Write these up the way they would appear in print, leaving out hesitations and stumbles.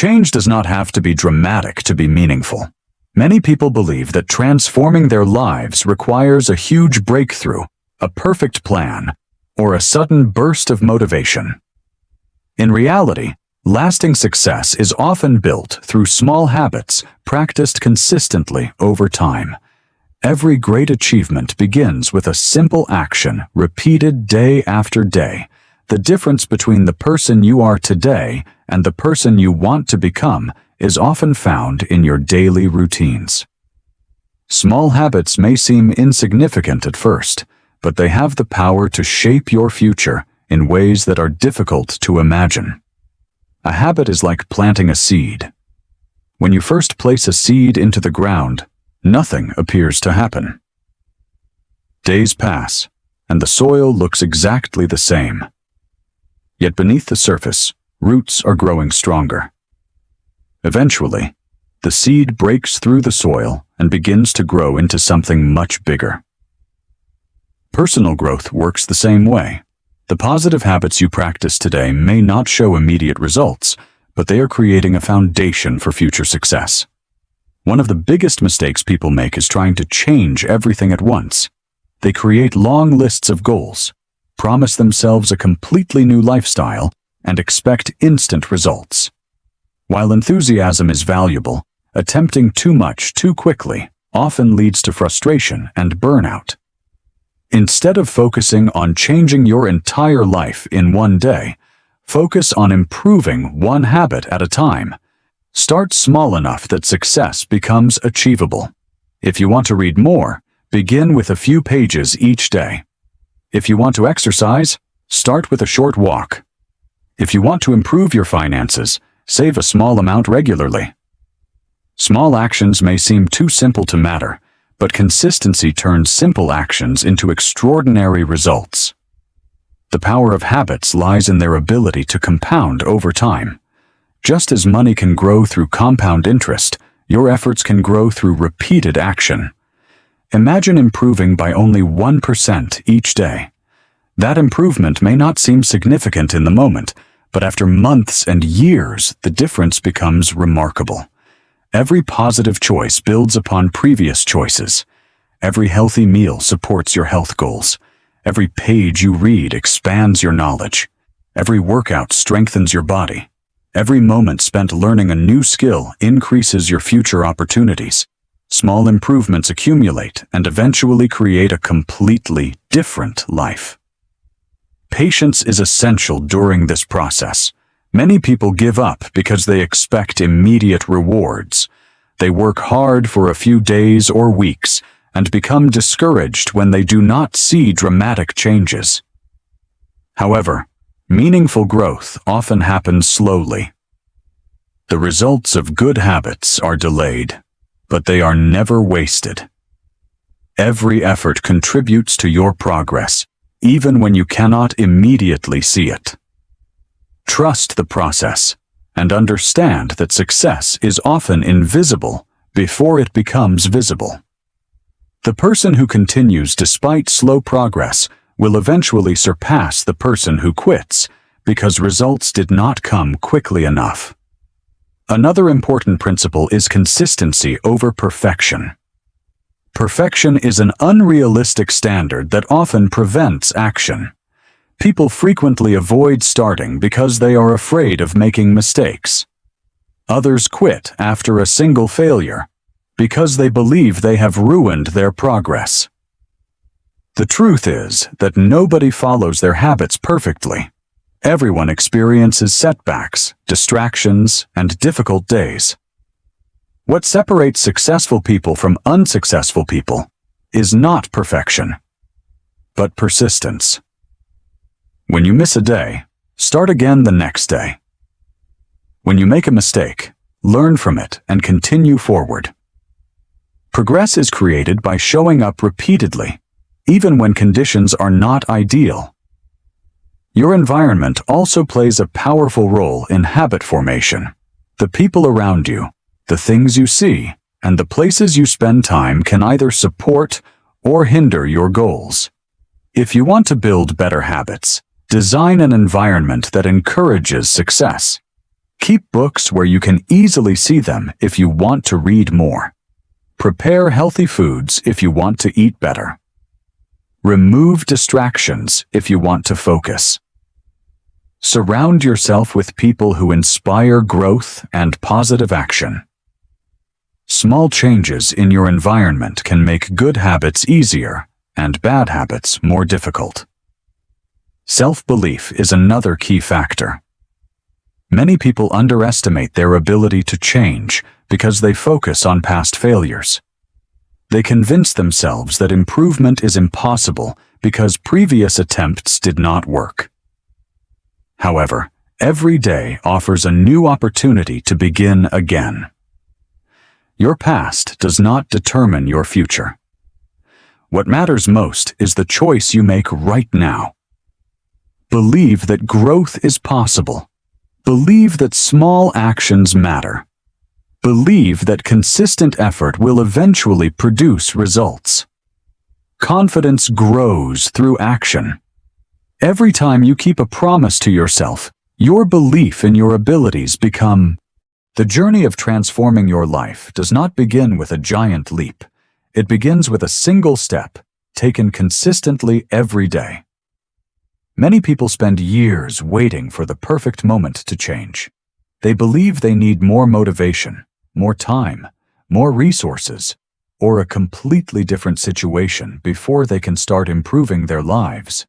change does not have to be dramatic to be meaningful. Many people believe that transforming their lives requires a huge breakthrough, a perfect plan, or a sudden burst of motivation. In reality, lasting success is often built through small habits practiced consistently over time. Every great achievement begins with a simple action repeated day after day. The difference between the person you are today and the person you want to become is often found in your daily routines. Small habits may seem insignificant at first, but they have the power to shape your future in ways that are difficult to imagine. A habit is like planting a seed. When you first place a seed into the ground, nothing appears to happen. Days pass, and the soil looks exactly the same. Yet beneath the surface, roots are growing stronger. Eventually, the seed breaks through the soil and begins to grow into something much bigger. Personal growth works the same way. The positive habits you practice today may not show immediate results, but they are creating a foundation for future success. One of the biggest mistakes people make is trying to change everything at once. They create long lists of goals, promise themselves a completely new lifestyle, and expect instant results. While enthusiasm is valuable, attempting too much too quickly often leads to frustration and burnout. Instead of focusing on changing your entire life in one day, focus on improving one habit at a time. Start small enough that success becomes achievable. If you want to read more, begin with a few pages each day. If you want to exercise, start with a short walk. If you want to improve your finances, save a small amount regularly. Small actions may seem too simple to matter, but consistency turns simple actions into extraordinary results. The power of habits lies in their ability to compound over time. Just as money can grow through compound interest, your efforts can grow through repeated action. Imagine improving by only 1% each day. That improvement may not seem significant in the moment, but after months and years, the difference becomes remarkable. Every positive choice builds upon previous choices. Every healthy meal supports your health goals. Every page you read expands your knowledge. Every workout strengthens your body. Every moment spent learning a new skill increases your future opportunities. Small improvements accumulate and eventually create a completely different life. Patience is essential during this process. Many people give up because they expect immediate rewards. They work hard for a few days or weeks and become discouraged when they do not see dramatic changes. However, meaningful growth often happens slowly. The results of good habits are delayed, but they are never wasted. Every effort contributes to your progress, even when you cannot immediately see it. Trust the process and understand that success is often invisible before it becomes visible. The person who continues despite slow progress will eventually surpass the person who quits because results did not come quickly enough. Another important principle is consistency over perfection. Perfection is an unrealistic standard that often prevents action. People frequently avoid starting because they are afraid of making mistakes. Others quit after a single failure because they believe they have ruined their progress. The truth is that nobody follows their habits perfectly. Everyone experiences setbacks, distractions, and difficult days. What separates successful people from unsuccessful people is not perfection, but persistence. When you miss a day, start again the next day. When you make a mistake, learn from it and continue forward. Progress is created by showing up repeatedly, even when conditions are not ideal. Your environment also plays a powerful role in habit formation. The people around you, the things you see, and the places you spend time can either support or hinder your goals. If you want to build better habits, design an environment that encourages success. Keep books where you can easily see them if you want to read more. Prepare healthy foods if you want to eat better. Remove distractions if you want to focus. Surround yourself with people who inspire growth and positive action. Small changes in your environment can make good habits easier and bad habits more difficult. Self-belief is another key factor. Many people underestimate their ability to change because they focus on past failures. They convince themselves that improvement is impossible because previous attempts did not work. However, every day offers a new opportunity to begin again. Your past does not determine your future. What matters most is the choice you make right now. Believe that growth is possible. Believe that small actions matter. Believe that consistent effort will eventually produce results. Confidence grows through action. Every time you keep a promise to yourself, your belief in your abilities become. The journey of transforming your life does not begin with a giant leap. It begins with a single step, taken consistently every day. Many people spend years waiting for the perfect moment to change. They believe they need more motivation, more time, more resources, or a completely different situation before they can start improving their lives.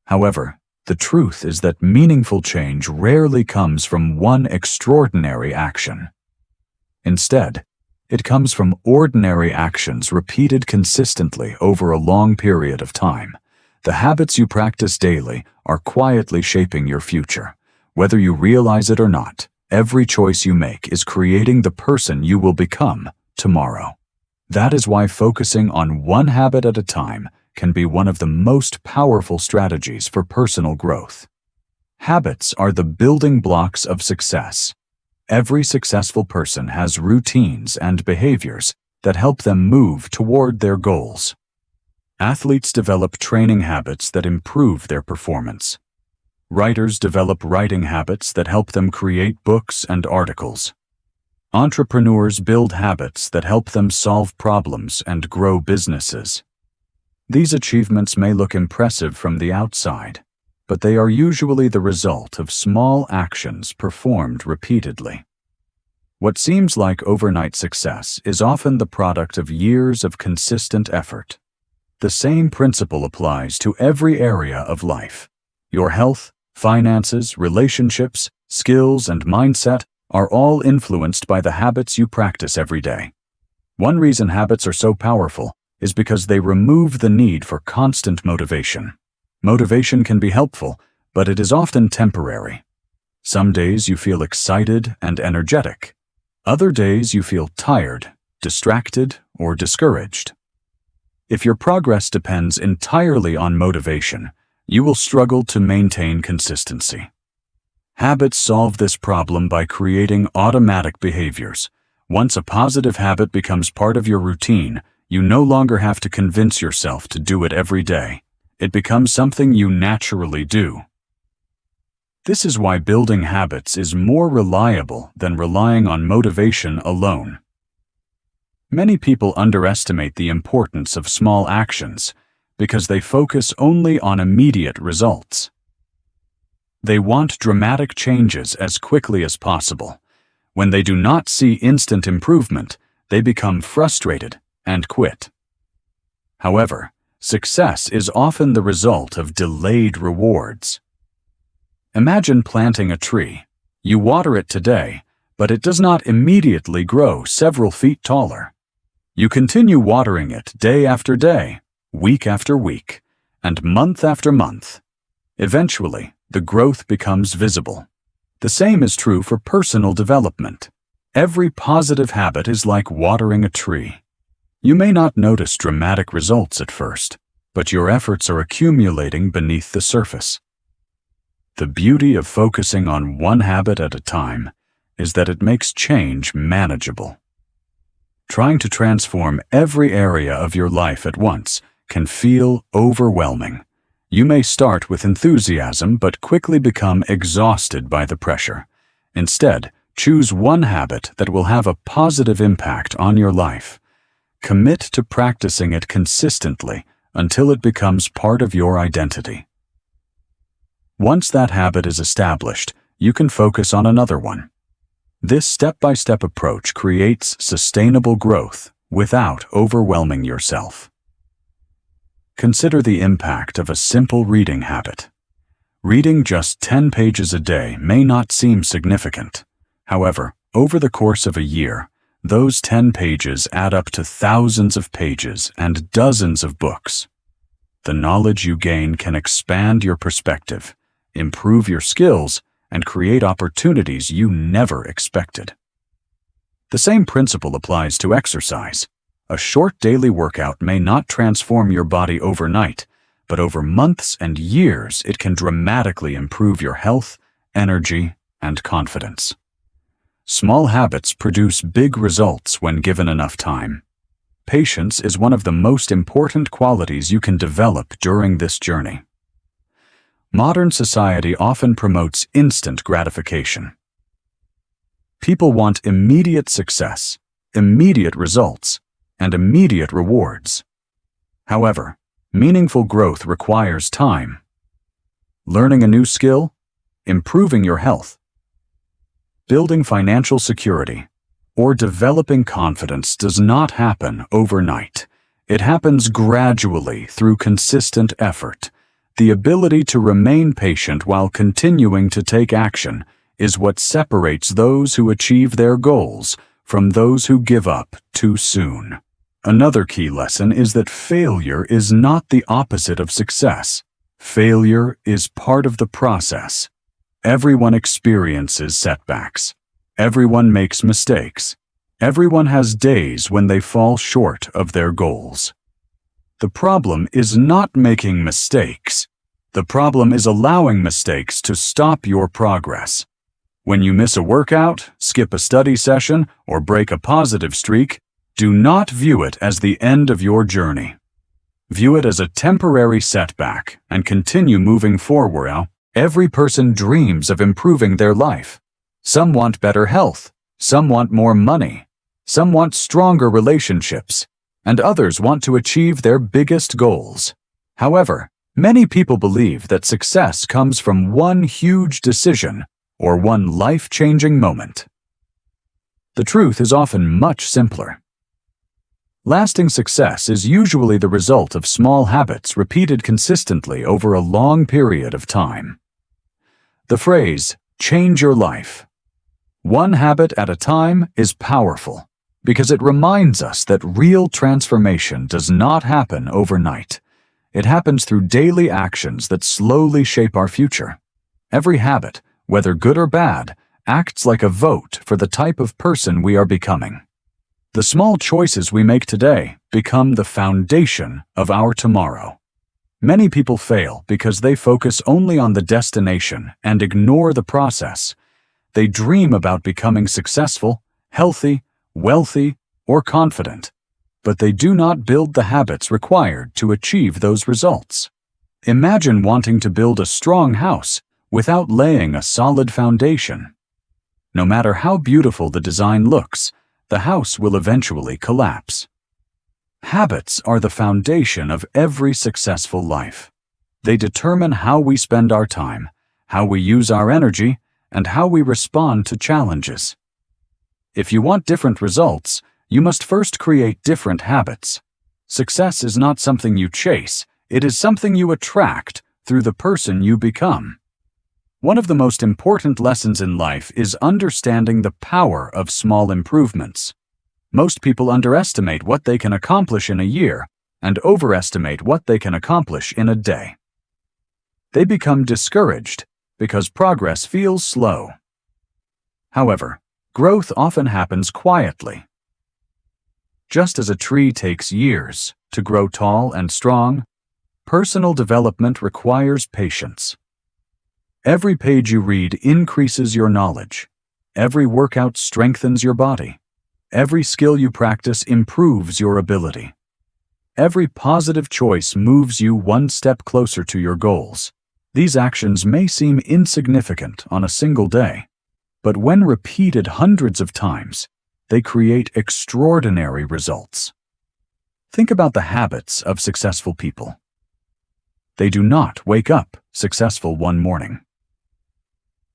However, the truth is that meaningful change rarely comes from one extraordinary action. Instead, it comes from ordinary actions repeated consistently over a long period of time. The habits you practice daily are quietly shaping your future. Whether you realize it or not, every choice you make is creating the person you will become tomorrow. That is why focusing on one habit at a time can be one of the most powerful strategies for personal growth. Habits are the building blocks of success. Every successful person has routines and behaviors that help them move toward their goals. Athletes develop training habits that improve their performance. Writers develop writing habits that help them create books and articles. Entrepreneurs build habits that help them solve problems and grow businesses. These achievements may look impressive from the outside, but they are usually the result of small actions performed repeatedly. What seems like overnight success is often the product of years of consistent effort. The same principle applies to every area of life. Your health, finances, relationships, skills, and mindset are all influenced by the habits you practice every day. One reason habits are so powerful is because they remove the need for constant motivation. Motivation can be helpful, but it is often temporary. Some days you feel excited and energetic. Other days you feel tired, distracted, or discouraged. If your progress depends entirely on motivation, you will struggle to maintain consistency. Habits solve this problem by creating automatic behaviors. Once a positive habit becomes part of your routine, you no longer have to convince yourself to do it every day. It becomes something you naturally do. This is why building habits is more reliable than relying on motivation alone. Many people underestimate the importance of small actions because they focus only on immediate results. They want dramatic changes as quickly as possible. When they do not see instant improvement, they become frustrated and quit. However, success is often the result of delayed rewards. Imagine planting a tree. You water it today, but it does not immediately grow several feet taller. You continue watering it day after day, week after week, and month after month. Eventually, the growth becomes visible. The same is true for personal development. Every positive habit is like watering a tree. You may not notice dramatic results at first, but your efforts are accumulating beneath the surface. The beauty of focusing on one habit at a time is that it makes change manageable. Trying to transform every area of your life at once can feel overwhelming. You may start with enthusiasm but quickly become exhausted by the pressure. Instead, choose one habit that will have a positive impact on your life. Commit to practicing it consistently until it becomes part of your identity. Once that habit is established, you can focus on another one. This step-by-step approach creates sustainable growth without overwhelming yourself. Consider the impact of a simple reading habit. Reading just 10 pages a day may not seem significant. However, over the course of a year, those 10 pages add up to thousands of pages and dozens of books. The knowledge you gain can expand your perspective, improve your skills, and create opportunities you never expected. The same principle applies to exercise. A short daily workout may not transform your body overnight, but over months and years it can dramatically improve your health, energy, and confidence. Small habits produce big results when given enough time. Patience is one of the most important qualities you can develop during this journey. Modern society often promotes instant gratification. People want immediate success, immediate results, and immediate rewards. However, meaningful growth requires time. Learning a new skill, improving your health, building financial security, or developing confidence does not happen overnight. It happens gradually through consistent effort. The ability to remain patient while continuing to take action is what separates those who achieve their goals from those who give up too soon. Another key lesson is that failure is not the opposite of success. Failure is part of the process. Everyone experiences setbacks. Everyone makes mistakes. Everyone has days when they fall short of their goals. The problem is not making mistakes. The problem is allowing mistakes to stop your progress. When you miss a workout, skip a study session, or break a positive streak, do not view it as the end of your journey. View it as a temporary setback and continue moving forward. Every person dreams of improving their life. Some want better health, some want more money, some want stronger relationships, and others want to achieve their biggest goals. However, many people believe that success comes from one huge decision or one life-changing moment. The truth is often much simpler. Lasting success is usually the result of small habits repeated consistently over a long period of time. The phrase, "change your life, one habit at a time," is powerful because it reminds us that real transformation does not happen overnight. It happens through daily actions that slowly shape our future. Every habit, whether good or bad, acts like a vote for the type of person we are becoming. The small choices we make today become the foundation of our tomorrow. Many people fail because they focus only on the destination and ignore the process. They dream about becoming successful, healthy, wealthy, or confident, but they do not build the habits required to achieve those results. Imagine wanting to build a strong house without laying a solid foundation. No matter how beautiful the design looks, the house will eventually collapse. Habits are the foundation of every successful life. They determine how we spend our time, how we use our energy, and how we respond to challenges. If you want different results, you must first create different habits. Success is not something you chase, it is something you attract through the person you become. One of the most important lessons in life is understanding the power of small improvements. Most people underestimate what they can accomplish in a year and overestimate what they can accomplish in a day. They become discouraged because progress feels slow. However, growth often happens quietly. Just as a tree takes years to grow tall and strong, personal development requires patience. Every page you read increases your knowledge. Every workout strengthens your body. Every skill you practice improves your ability. Every positive choice moves you one step closer to your goals. These actions may seem insignificant on a single day, But when repeated hundreds of times, they create extraordinary results. Think about the habits of successful people. They do not wake up successful one morning.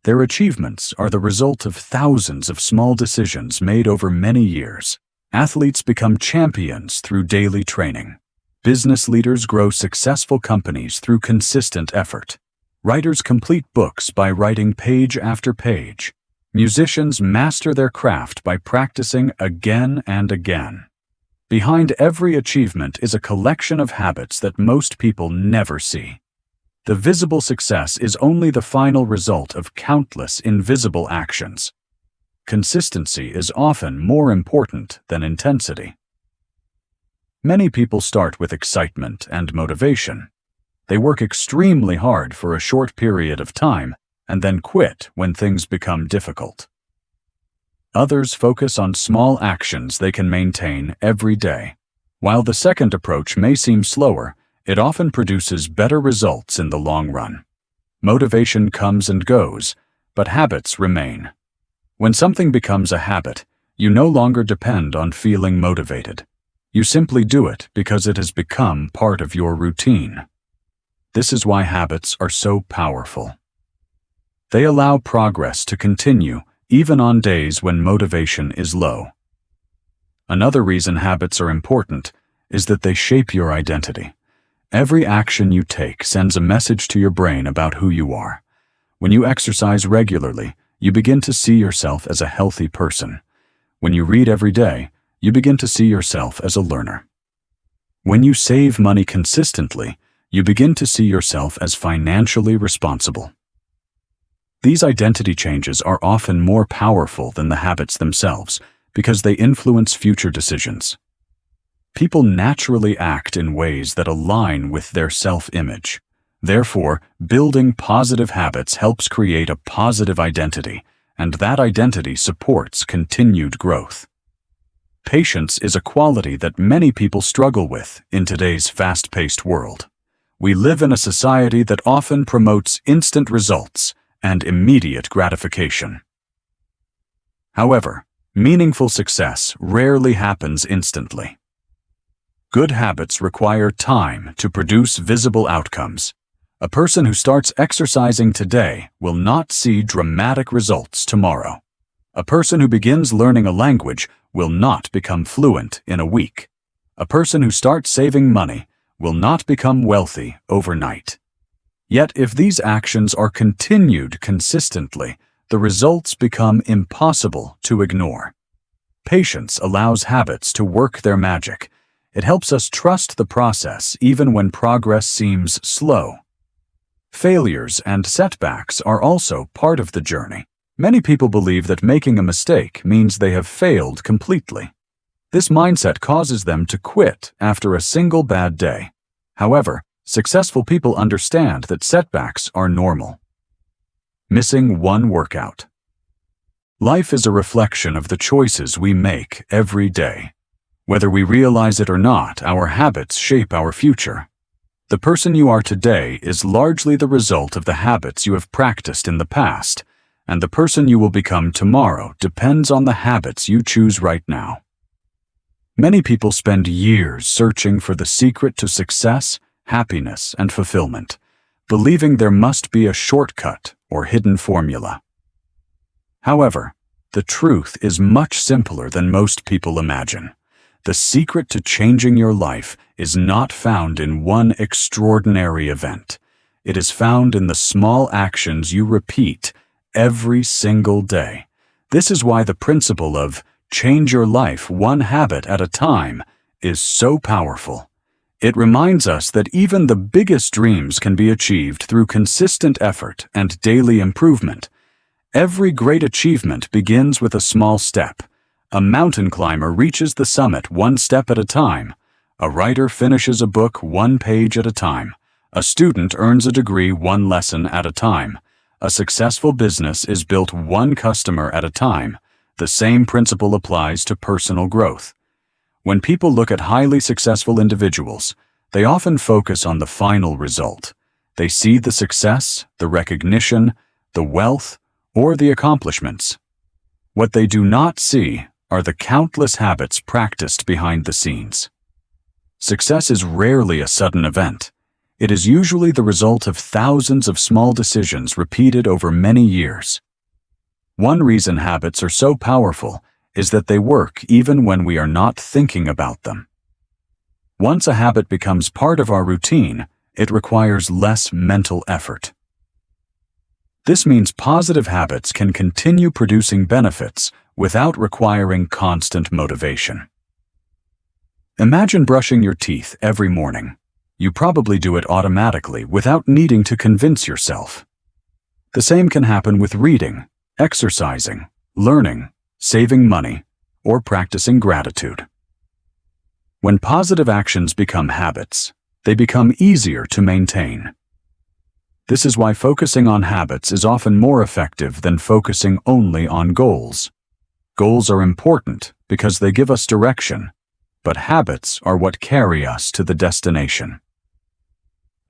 Their achievements are the result of thousands of small decisions made over many years. Athletes become champions through daily training. Business leaders grow successful companies through consistent effort. Writers complete books by writing page after page. Musicians master their craft by practicing again and again. Behind every achievement is a collection of habits that most people never see. The visible success is only the final result of countless invisible actions. Consistency is often more important than intensity. Many people start with excitement and motivation. They work extremely hard for a short period of time and then quit when things become difficult. Others focus on small actions they can maintain every day. While the second approach may seem slower, it often produces better results in the long run. Motivation comes and goes, but habits remain. When something becomes a habit, you no longer depend on feeling motivated. You simply do it because it has become part of your routine. This is why habits are so powerful. They allow progress to continue even on days when motivation is low. Another reason habits are important is that they shape your identity. Every action you take sends a message to your brain about who you are. When you exercise regularly, you begin to see yourself as a healthy person. When you read every day, you begin to see yourself as a learner. When you save money consistently, you begin to see yourself as financially responsible. These identity changes are often more powerful than the habits themselves because they influence future decisions. People naturally act in ways that align with their self-image. Therefore, building positive habits helps create a positive identity, and that identity supports continued growth. Patience is a quality that many people struggle with in today's fast-paced world. We live in a society that often promotes instant results and immediate gratification. However, meaningful success rarely happens instantly. Good habits require time to produce visible outcomes. A person who starts exercising today will not see dramatic results tomorrow. A person who begins learning a language will not become fluent in a week. A person who starts saving money will not become wealthy overnight. Yet if these actions are continued consistently, the results become impossible to ignore. Patience allows habits to work their magic. It helps us trust the process even when progress seems slow. Failures and setbacks are also part of the journey. Many people believe that making a mistake means they have failed completely. This mindset causes them to quit after a single bad day. However, successful people understand that setbacks are normal. Missing one workout. Life is a reflection of the choices we make every day. Whether we realize it or not, our habits shape our future. The person you are today is largely the result of the habits you have practiced in the past, and the person you will become tomorrow depends on the habits you choose right now. Many people spend years searching for the secret to success, happiness, and fulfillment, believing there must be a shortcut or hidden formula. However, the truth is much simpler than most people imagine. The secret to changing your life is not found in one extraordinary event. It is found in the small actions you repeat every single day. This is why the principle of change your life one habit at a time is so powerful. It reminds us that even the biggest dreams can be achieved through consistent effort and daily improvement. Every great achievement begins with a small step. A mountain climber reaches the summit one step at a time. A writer finishes a book one page at a time. A student earns a degree one lesson at a time. A successful business is built one customer at a time. The same principle applies to personal growth. When people look at highly successful individuals, they often focus on the final result. They see the success, the recognition, the wealth, or the accomplishments. What they do not see are the countless habits practiced behind the scenes. Success is rarely a sudden event. It is usually the result of thousands of small decisions repeated over many years. One reason habits are so powerful is that they work even when we are not thinking about them. Once a habit becomes part of our routine, it requires less mental effort. This means positive habits can continue producing benefits without requiring constant motivation. Imagine brushing your teeth every morning. You probably do it automatically without needing to convince yourself. The same can happen with reading, exercising, learning, saving money, or practicing gratitude. When positive actions become habits, they become easier to maintain. This is why focusing on habits is often more effective than focusing only on goals. Goals are important because they give us direction, but habits are what carry us to the destination.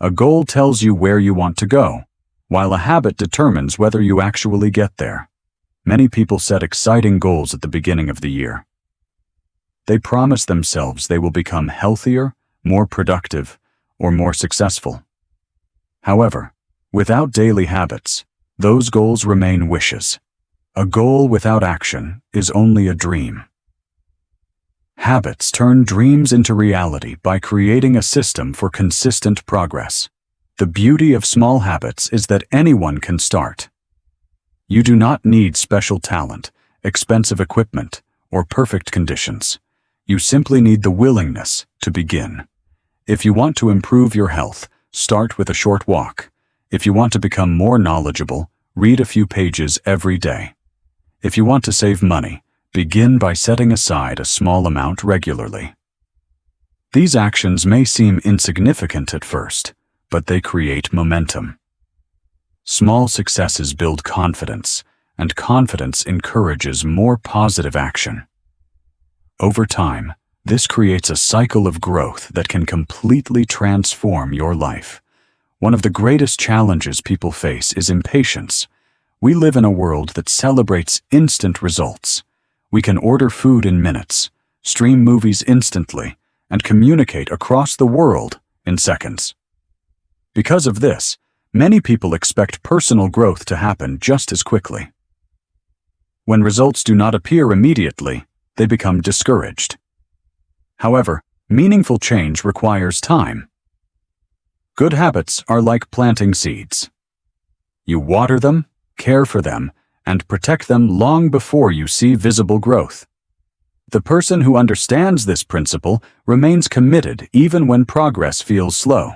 A goal tells you where you want to go, while a habit determines whether you actually get there. Many people set exciting goals at the beginning of the year. They promise themselves they will become healthier, more productive, or more successful. However, without daily habits, those goals remain wishes. A goal without action is only a dream. Habits turn dreams into reality by creating a system for consistent progress. The beauty of small habits is that anyone can start. You do not need special talent, expensive equipment, or perfect conditions. You simply need the willingness to begin. If you want to improve your health, start with a short walk. If you want to become more knowledgeable, read a few pages every day. If you want to save money, begin by setting aside a small amount regularly. These actions may seem insignificant at first, but they create momentum. Small successes build confidence, and confidence encourages more positive action. Over time, this creates a cycle of growth that can completely transform your life. One of the greatest challenges people face is impatience. We live in a world that celebrates instant results. We can order food in minutes, stream movies instantly, and communicate across the world in seconds. Because of this, many people expect personal growth to happen just as quickly. When results do not appear immediately, they become discouraged. However, meaningful change requires time. Good habits are like planting seeds. You water them, care for them, and protect them long before you see visible growth. The person who understands this principle remains committed even when progress feels slow.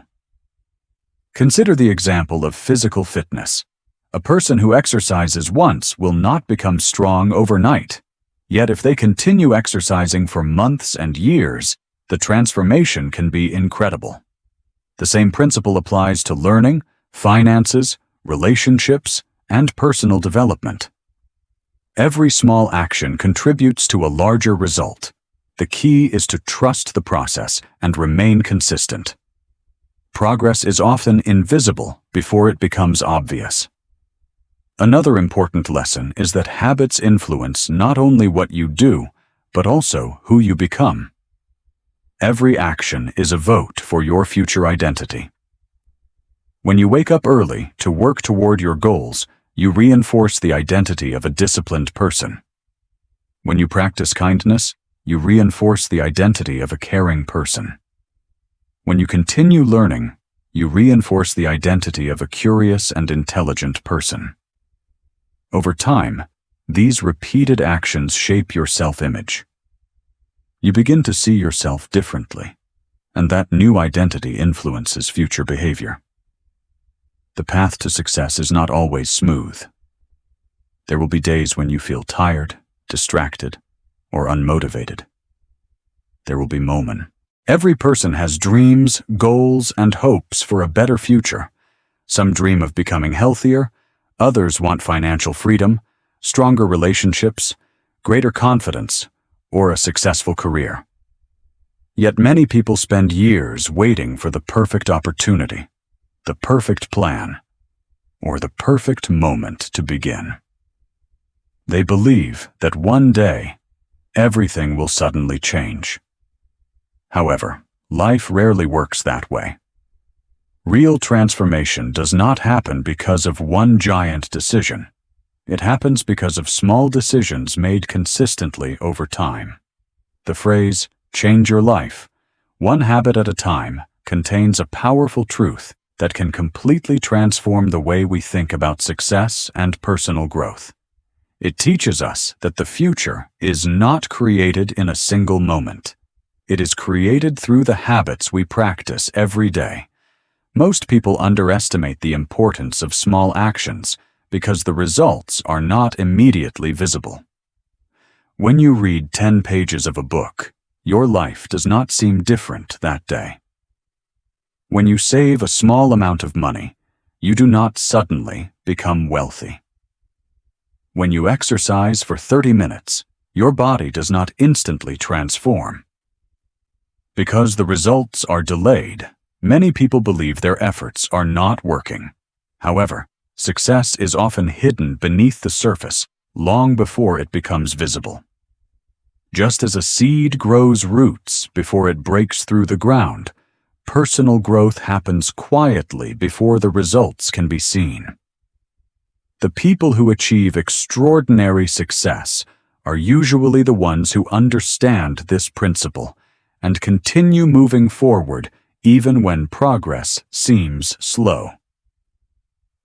Consider the example of physical fitness. A person who exercises once will not become strong overnight. Yet if they continue exercising for months and years, the transformation can be incredible. The same principle applies to learning, finances, relationships, and personal development. Every small action contributes to a larger result. The key is to trust the process and remain consistent. Progress is often invisible before it becomes obvious. Another important lesson is that habits influence not only what you do, but also who you become. Every action is a vote for your future identity. When you wake up early to work toward your goals, you reinforce the identity of a disciplined person. When you practice kindness, you reinforce the identity of a caring person. When you continue learning, you reinforce the identity of a curious and intelligent person. Over time, these repeated actions shape your self-image. You begin to see yourself differently, and that new identity influences future behavior. The path to success is not always smooth. There will be days when you feel tired, distracted, or unmotivated. There will be moments. Every person has dreams, goals, and hopes for a better future. Some dream of becoming healthier, others want financial freedom, stronger relationships, greater confidence, or a successful career. Yet many people spend years waiting for the perfect opportunity, the perfect plan, or the perfect moment to begin. They believe that one day, everything will suddenly change. However, life rarely works that way. Real transformation does not happen because of one giant decision. It happens because of small decisions made consistently over time. The phrase, "change your life, one habit at a time," contains a powerful truth that can completely transform the way we think about success and personal growth. It teaches us that the future is not created in a single moment. It is created through the habits we practice every day. Most people underestimate the importance of small actions because the results are not immediately visible. When you read 10 pages of a book, your life does not seem different that day. When you save a small amount of money, you do not suddenly become wealthy. When you exercise for 30 minutes, your body does not instantly transform. Because the results are delayed, many people believe their efforts are not working. However, success is often hidden beneath the surface long before it becomes visible. Just as a seed grows roots before it breaks through the ground, personal growth happens quietly before the results can be seen. The people who achieve extraordinary success are usually the ones who understand this principle and continue moving forward even when progress seems slow.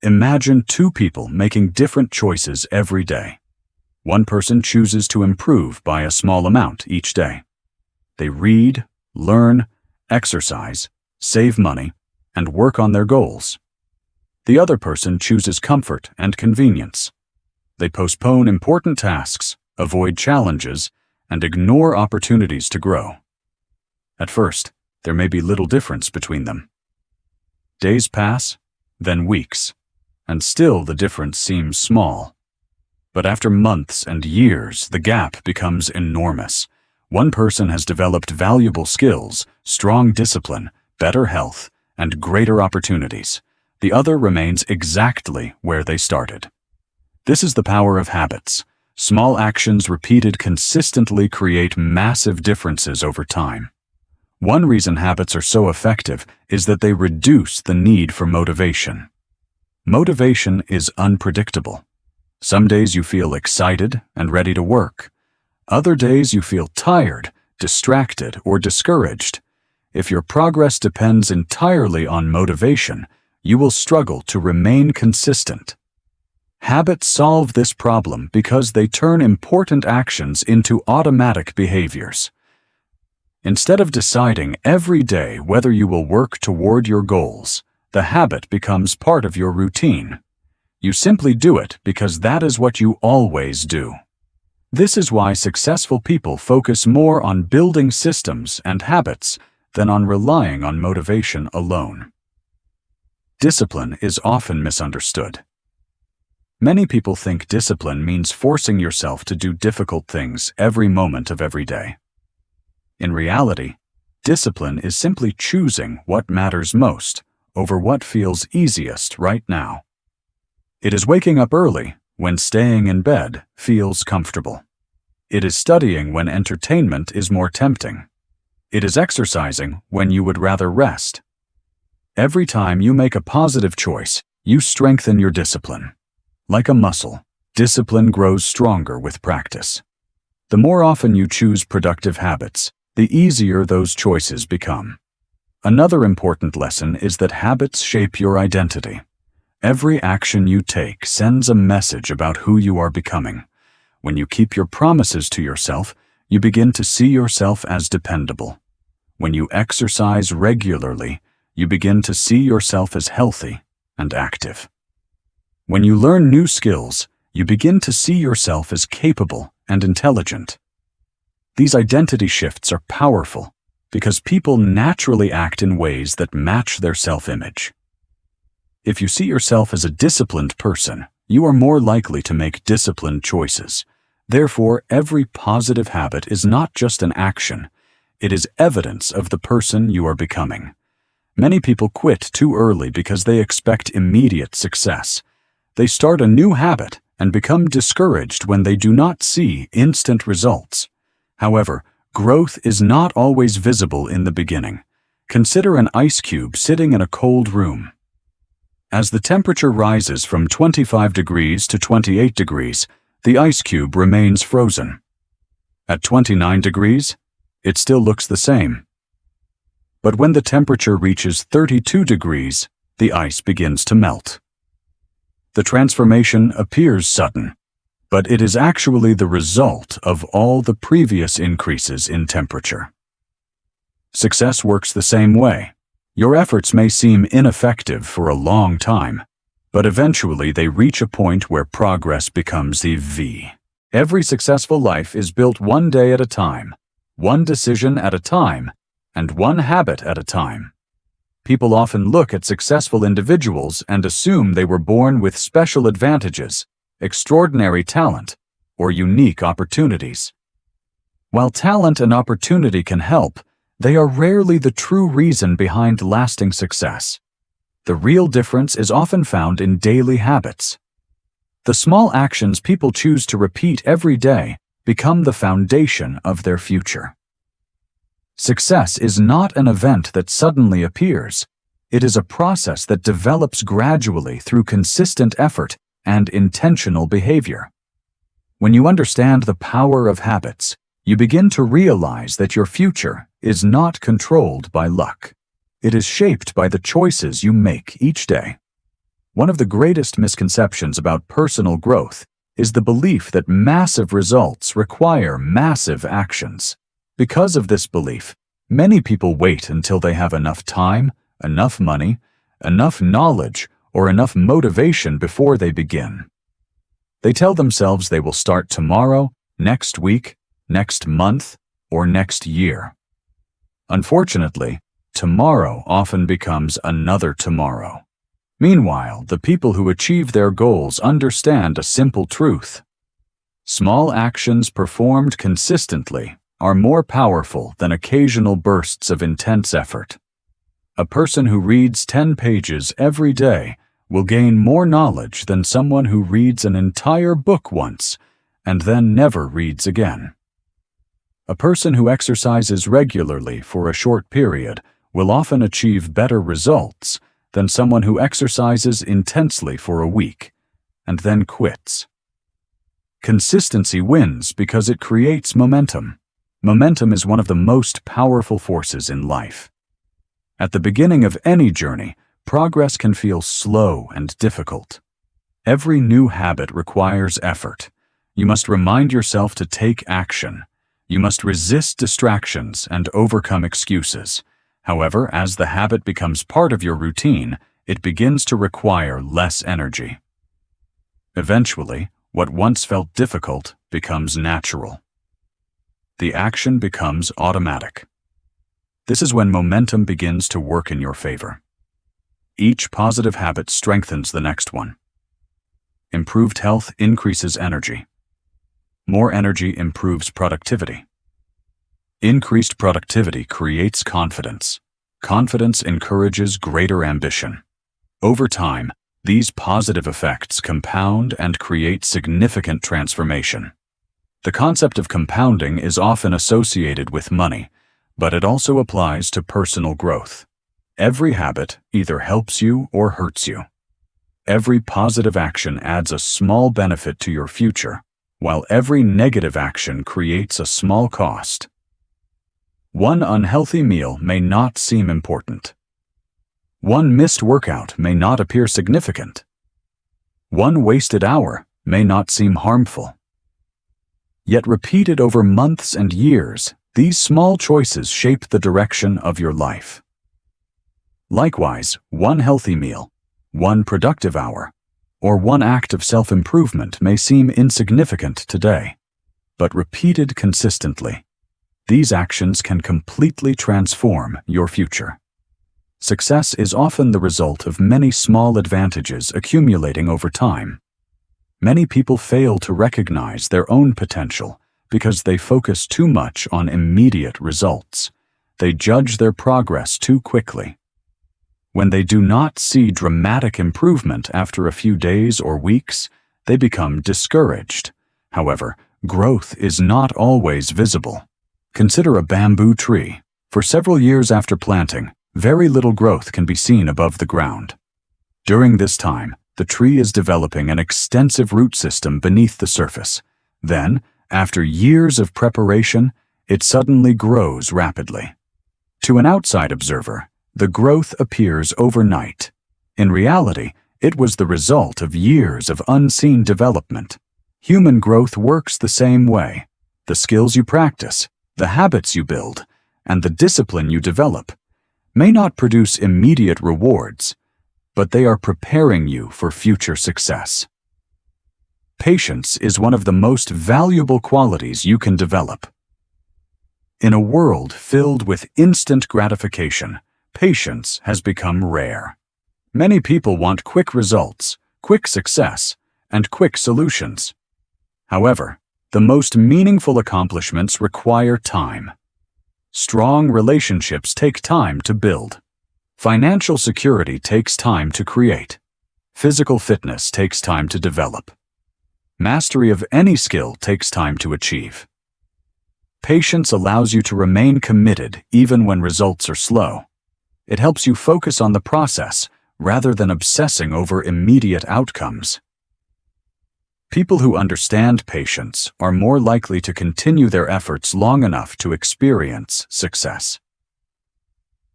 Imagine two people making different choices every day. One person chooses to improve by a small amount each day. They read, learn, exercise, save money, and work on their goals. The other person chooses comfort and convenience. They postpone important tasks, avoid challenges, and ignore opportunities to grow. At first, there may be little difference between them. Days pass, then weeks, and still the difference seems small. But after months and years, the gap becomes enormous. One person has developed valuable skills, strong discipline, better health, and greater opportunities. The other remains exactly where they started. This is the power of habits. Small actions repeated consistently create massive differences over time. One reason habits are so effective is that they reduce the need for motivation. Motivation is unpredictable. Some days you feel excited and ready to work. Other days you feel tired, distracted, or discouraged. If your progress depends entirely on motivation, you will struggle to remain consistent. Habits solve this problem because they turn important actions into automatic behaviors. Instead of deciding every day whether you will work toward your goals, the habit becomes part of your routine. You simply do it because that is what you always do. This is why successful people focus more on building systems and habits than on relying on motivation alone. Discipline is often misunderstood. Many people think discipline means forcing yourself to do difficult things every moment of every day. In reality, discipline is simply choosing what matters most over what feels easiest right now. It is waking up early when staying in bed feels comfortable. It is studying when entertainment is more tempting. It is exercising when you would rather rest. Every time you make a positive choice, you strengthen your discipline. Like a muscle, discipline grows stronger with practice. The more often you choose productive habits, the easier those choices become. Another important lesson is that habits shape your identity. Every action you take sends a message about who you are becoming. When you keep your promises to yourself, you begin to see yourself as dependable. When you exercise regularly, you begin to see yourself as healthy and active. When you learn new skills, you begin to see yourself as capable and intelligent. These identity shifts are powerful because people naturally act in ways that match their self-image. If you see yourself as a disciplined person, you are more likely to make disciplined choices. Therefore, every positive habit is not just an action, it is evidence of the person you are becoming. Many people quit too early because they expect immediate success. They start a new habit and become discouraged when they do not see instant results. However, growth is not always visible in the beginning. Consider an ice cube sitting in a cold room. As the temperature rises from 25 degrees to 28 degrees, the ice cube remains frozen. At 29 degrees, it still looks the same. But when the temperature reaches 32 degrees, the ice begins to melt. The transformation appears sudden, but it is actually the result of all the previous increases in temperature. Success works the same way. Your efforts may seem ineffective for a long time, but eventually they reach a point where progress becomes a V. Every successful life is built one day at a time, one decision at a time, and one habit at a time. People often look at successful individuals and assume they were born with special advantages, extraordinary talent, or unique opportunities. While talent and opportunity can help, they are rarely the true reason behind lasting success. The real difference is often found in daily habits. The small actions people choose to repeat every day become the foundation of their future. Success is not an event that suddenly appears. It is a process that develops gradually through consistent effort and intentional behavior. When you understand the power of habits, you begin to realize that your future is not controlled by luck. It is shaped by the choices you make each day. One of the greatest misconceptions about personal growth is the belief that massive results require massive actions. Because of this belief, many people wait until they have enough time, enough money, enough knowledge, or enough motivation before they begin. They tell themselves they will start tomorrow, next week, next month, or next year. Unfortunately, tomorrow often becomes another tomorrow. Meanwhile, the people who achieve their goals understand a simple truth. Small actions performed consistently are more powerful than occasional bursts of intense effort. A person who reads 10 pages every day will gain more knowledge than someone who reads an entire book once and then never reads again. A person who exercises regularly for a short period will often achieve better results than someone who exercises intensely for a week and then quits. Consistency wins because it creates momentum. Momentum is one of the most powerful forces in life. At the beginning of any journey, progress can feel slow and difficult. Every new habit requires effort. You must remind yourself to take action. You must resist distractions and overcome excuses. However, as the habit becomes part of your routine, it begins to require less energy. Eventually, what once felt difficult becomes natural. The action becomes automatic. This is when momentum begins to work in your favor. Each positive habit strengthens the next one. Improved health increases energy. More energy improves productivity. Increased productivity creates confidence. Confidence encourages greater ambition. Over time, these positive effects compound and create significant transformation. The concept of compounding is often associated with money, but it also applies to personal growth. Every habit either helps you or hurts you. Every positive action adds a small benefit to your future, while every negative action creates a small cost. One unhealthy meal may not seem important. One missed workout may not appear significant. One wasted hour may not seem harmful. Yet repeated over months and years, these small choices shape the direction of your life. Likewise, one healthy meal, one productive hour, or one act of self-improvement may seem insignificant today, but repeated consistently, these actions can completely transform your future. Success is often the result of many small advantages accumulating over time. Many people fail to recognize their own potential because they focus too much on immediate results. They judge their progress too quickly. When they do not see dramatic improvement after a few days or weeks, they become discouraged. However, growth is not always visible. Consider a bamboo tree. For several years after planting, very little growth can be seen above the ground. During this time, the tree is developing an extensive root system beneath the surface. Then, after years of preparation, it suddenly grows rapidly. To an outside observer, the growth appears overnight. In reality, it was the result of years of unseen development. Human growth works the same way. The skills you practice, the habits you build, and the discipline you develop may not produce immediate rewards, but they are preparing you for future success. Patience is one of the most valuable qualities you can develop. In a world filled with instant gratification, patience has become rare. Many people want quick results, quick success, and quick solutions. However, the most meaningful accomplishments require time. Strong relationships take time to build. Financial security takes time to create. Physical fitness takes time to develop. Mastery of any skill takes time to achieve. Patience allows you to remain committed even when results are slow. It helps you focus on the process rather than obsessing over immediate outcomes. People who understand patience are more likely to continue their efforts long enough to experience success.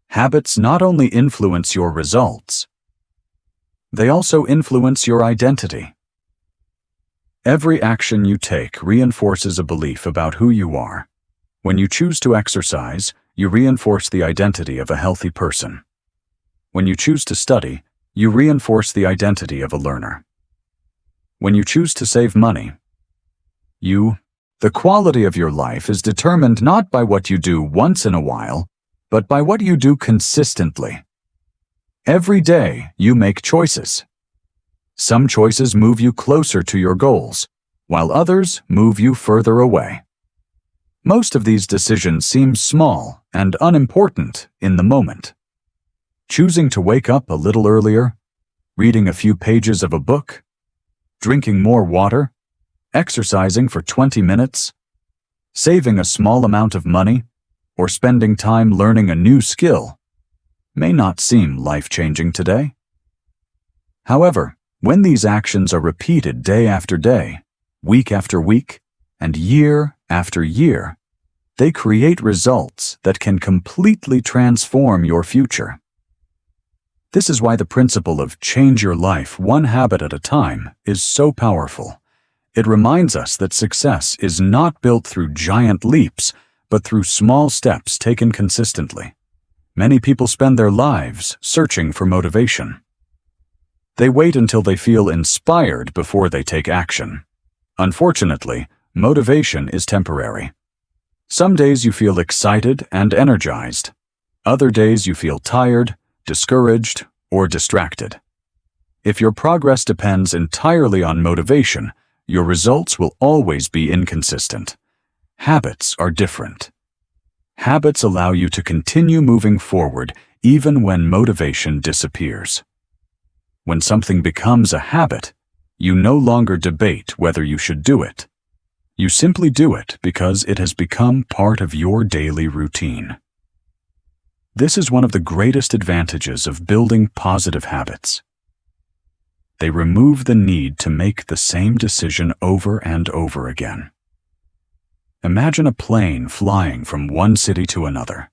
Habits not only influence your results, they also influence your identity. Every action you take reinforces a belief about who you are. When you choose to exercise, you reinforce the identity of a healthy person. When you choose to study, you reinforce the identity of a learner. When you choose to save money, the quality of your life is determined not by what you do once in a while, but by what you do consistently. Every day, you make choices. Some choices move you closer to your goals, while others move you further away. Most of these decisions seem small and unimportant in the moment. Choosing to wake up a little earlier, reading a few pages of a book, drinking more water, exercising for 20 minutes, saving a small amount of money, or spending time learning a new skill may not seem life-changing today. However, when these actions are repeated day after day, week after week, and year after year, they create results that can completely transform your future. This is why the principle of change your life one habit at a time is so powerful. It reminds us that success is not built through giant leaps, but through small steps taken consistently. Many people spend their lives searching for motivation. They wait until they feel inspired before they take action. Unfortunately, motivation is temporary. Some days you feel excited and energized. Other days you feel tired, discouraged, or distracted. If your progress depends entirely on motivation, your results will always be inconsistent. Habits are different. Habits allow you to continue moving forward even when motivation disappears. When something becomes a habit, you no longer debate whether you should do it. You simply do it because it has become part of your daily routine. This is one of the greatest advantages of building positive habits. They remove the need to make the same decision over and over again. Imagine a plane flying from one city to another.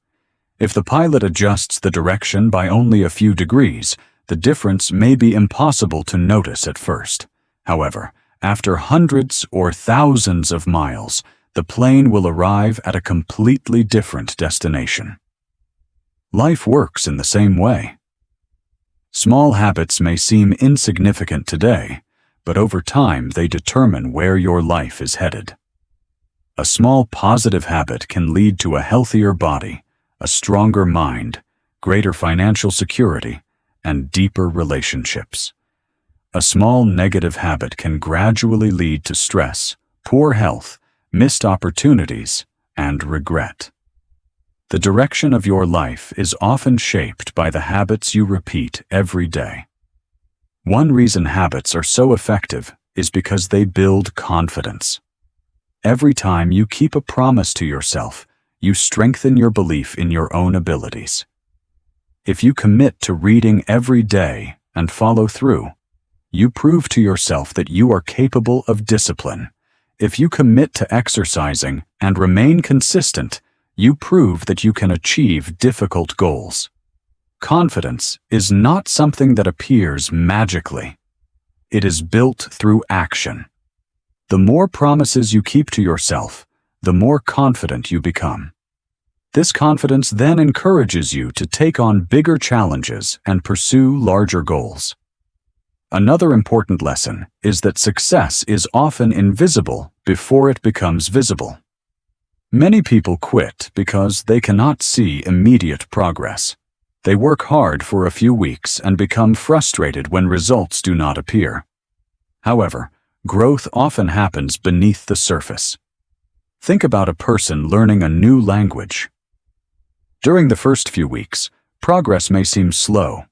If the pilot adjusts the direction by only a few degrees, the difference may be impossible to notice at first. However, after hundreds or thousands of miles, the plane will arrive at a completely different destination. Life works in the same way. Small habits may seem insignificant today, but over time they determine where your life is headed. A small positive habit can lead to a healthier body, a stronger mind, greater financial security, and deeper relationships. A small negative habit can gradually lead to stress, poor health, missed opportunities, and regret. The direction of your life is often shaped by the habits you repeat every day. One reason habits are so effective is because they build confidence. Every time you keep a promise to yourself, you strengthen your belief in your own abilities. If you commit to reading every day and follow through, you prove to yourself that you are capable of discipline. If you commit to exercising and remain consistent, you prove that you can achieve difficult goals. Confidence is not something that appears magically. It is built through action. The more promises you keep to yourself, the more confident you become. This confidence then encourages you to take on bigger challenges and pursue larger goals. Another important lesson is that success is often invisible before it becomes visible. Many people quit because they cannot see immediate progress. They work hard for a few weeks and become frustrated when results do not appear. However, growth often happens beneath the surface. Think about a person learning a new language. During the first few weeks, progress may seem slow.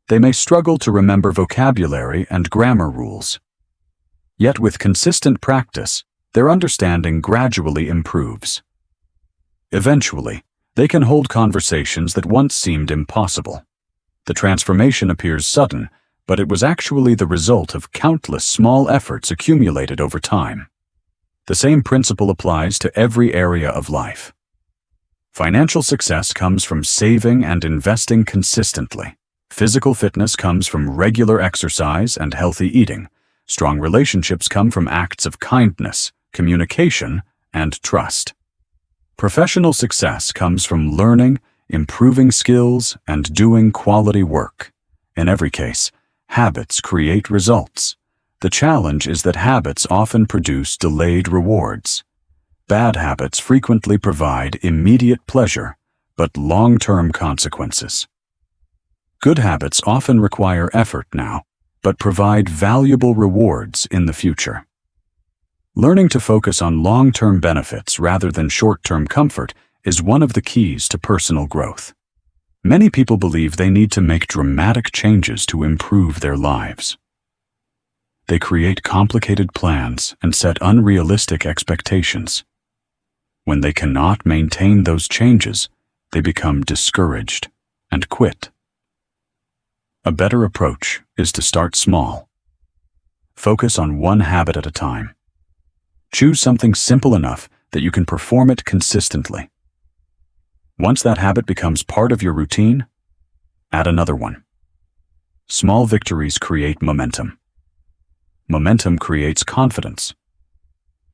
They may struggle to remember vocabulary and grammar rules. Yet with consistent practice, their understanding gradually improves. Eventually, they can hold conversations that once seemed impossible. The transformation appears sudden, but it was actually the result of countless small efforts accumulated over time. The same principle applies to every area of life. Financial success comes from saving and investing consistently. Physical fitness comes from regular exercise and healthy eating. Strong relationships come from acts of kindness, communication, and trust. Professional success comes from learning, improving skills, and doing quality work. In every case, habits create results. The challenge is that habits often produce delayed rewards. Bad habits frequently provide immediate pleasure, but long-term consequences. Good habits often require effort now, but provide valuable rewards in the future. Learning to focus on long-term benefits rather than short-term comfort is one of the keys to personal growth. Many people believe they need to make dramatic changes to improve their lives. They create complicated plans and set unrealistic expectations. When they cannot maintain those changes, they become discouraged and quit. A better approach is to start small. Focus on one habit at a time. Choose something simple enough that you can perform it consistently. Once that habit becomes part of your routine, add another one. Small victories create momentum. Momentum creates confidence.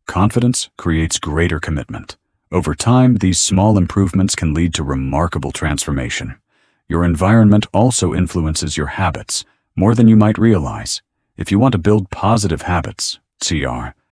Confidence creates greater commitment. Over time, these small improvements can lead to remarkable transformation. Your environment also influences your habits more than you might realize. If you want to build positive habits, CR,